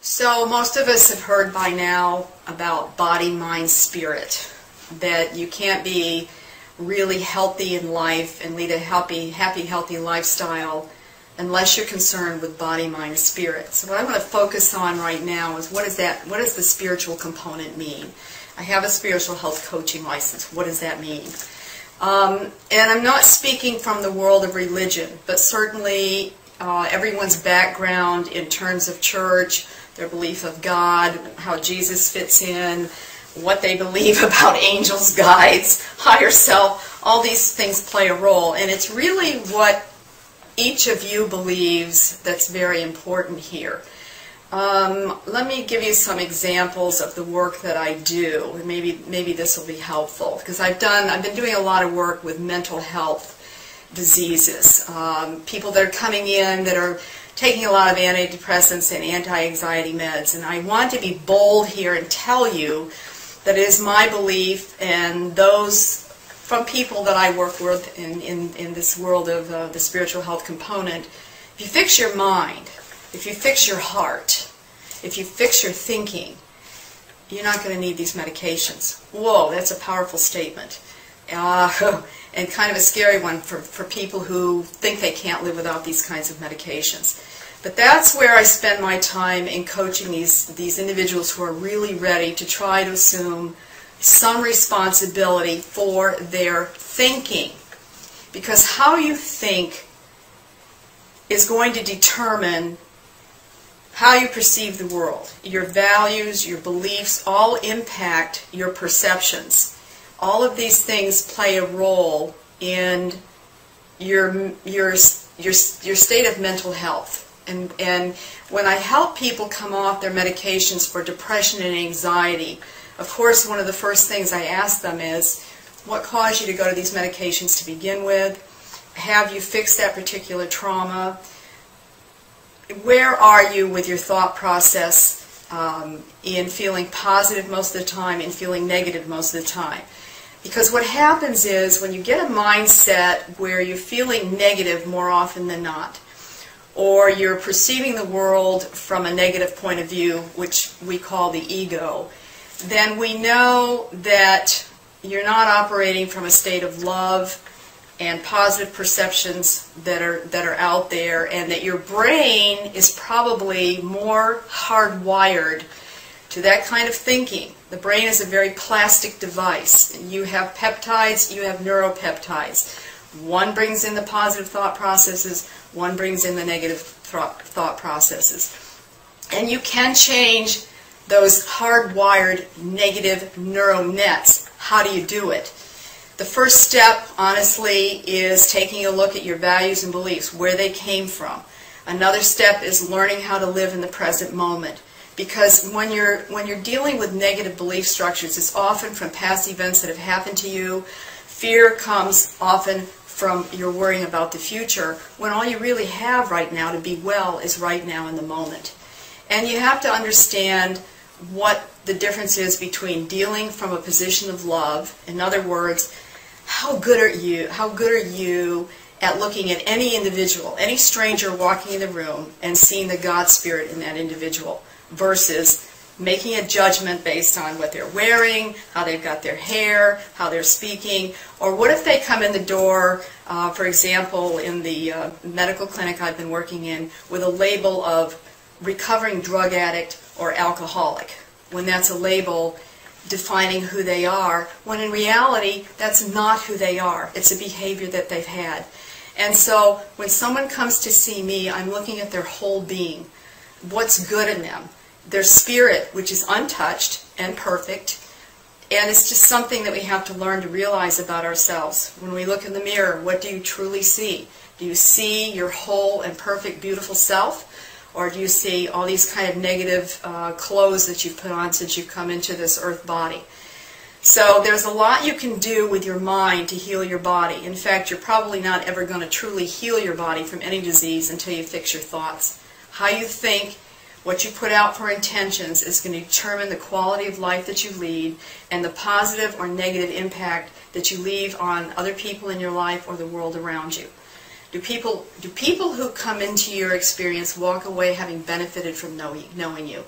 So most of us have heard by now about body, mind, spirit, that you can't be really healthy in life and lead a happy, healthy lifestyle unless you're concerned with body, mind, spirit. So what I want to focus on right now is what does the spiritual component mean? I have a spiritual health coaching license. What does that mean? And I'm not speaking from the world of religion, but certainly everyone's background in terms of church, their belief of God, how Jesus fits in, what they believe about angels, guides, higher self, all these things play a role. And it's really what each of you believes that's very important here. Let me give you some examples of the work that I do, and maybe this will be helpful, because I've been doing a lot of work with mental health diseases, people that are coming in that are taking a lot of antidepressants and anti-anxiety meds, and I want to be bold here and tell you that it is my belief, and those from people that I work with in this world of the spiritual health component, if you fix your mind, if you fix your heart, if you fix your thinking, you're not going to need these medications. Whoa, that's a powerful statement. And kind of a scary one for people who think they can't live without these kinds of medications. But that's where I spend my time in coaching these individuals who are really ready to try to assume some responsibility for their thinking. Because how you think is going to determine how you perceive the world. Your values, your beliefs, all impact your perceptions. All of these things play a role in your state of mental health. And when I help people come off their medications for depression and anxiety, of course one of the first things I ask them is, what caused you to go to these medications to begin with? Have you fixed that particular trauma? Where are you with your thought process in feeling positive most of the time and feeling negative most of the time? Because what happens is when you get a mindset where you're feeling negative more often than not, or you're perceiving the world from a negative point of view, which we call the ego, then we know that you're not operating from a state of love and positive perceptions that are out there, and that your brain is probably more hardwired to that kind of thinking. The brain is a very plastic device. You have peptides, you have neuropeptides. One brings in the positive thought processes, one brings in the negative thought processes. And you can change those hardwired negative neural nets. How do you do it? The first step, honestly, is taking a look at your values and beliefs, where they came from. Another step is learning how to live in the present moment. Because when you're dealing with negative belief structures, it's often from past events that have happened to you. Fear comes often from your worrying about the future, when all you really have right now to be well is right now in the moment. And you have to understand what the difference is between dealing from a position of love. In other words, how good are you at looking at any individual, any stranger walking in the room and seeing the God spirit in that individual, versus making a judgment based on what they're wearing, how they've got their hair, how they're speaking, or what if they come in the door, for example, in the medical clinic I've been working in, with a label of recovering drug addict or alcoholic, when that's a label defining who they are, when in reality that's not who they are. It's a behavior that they've had. And so when someone comes to see me, I'm looking at their whole being, what's good in them, their spirit, which is untouched and perfect, and it's just something that we have to learn to realize about ourselves. When we look in the mirror, what do you truly see? Do you see your whole and perfect, beautiful self? Or do you see all these kind of negative clothes that you've put on since you've come into this earth body? So there's a lot you can do with your mind to heal your body. In fact, you're probably not ever going to truly heal your body from any disease until you fix your thoughts. How you think, what you put out for intentions is going to determine the quality of life that you lead and the positive or negative impact that you leave on other people in your life or the world around you. Do people who come into your experience walk away having benefited from knowing you?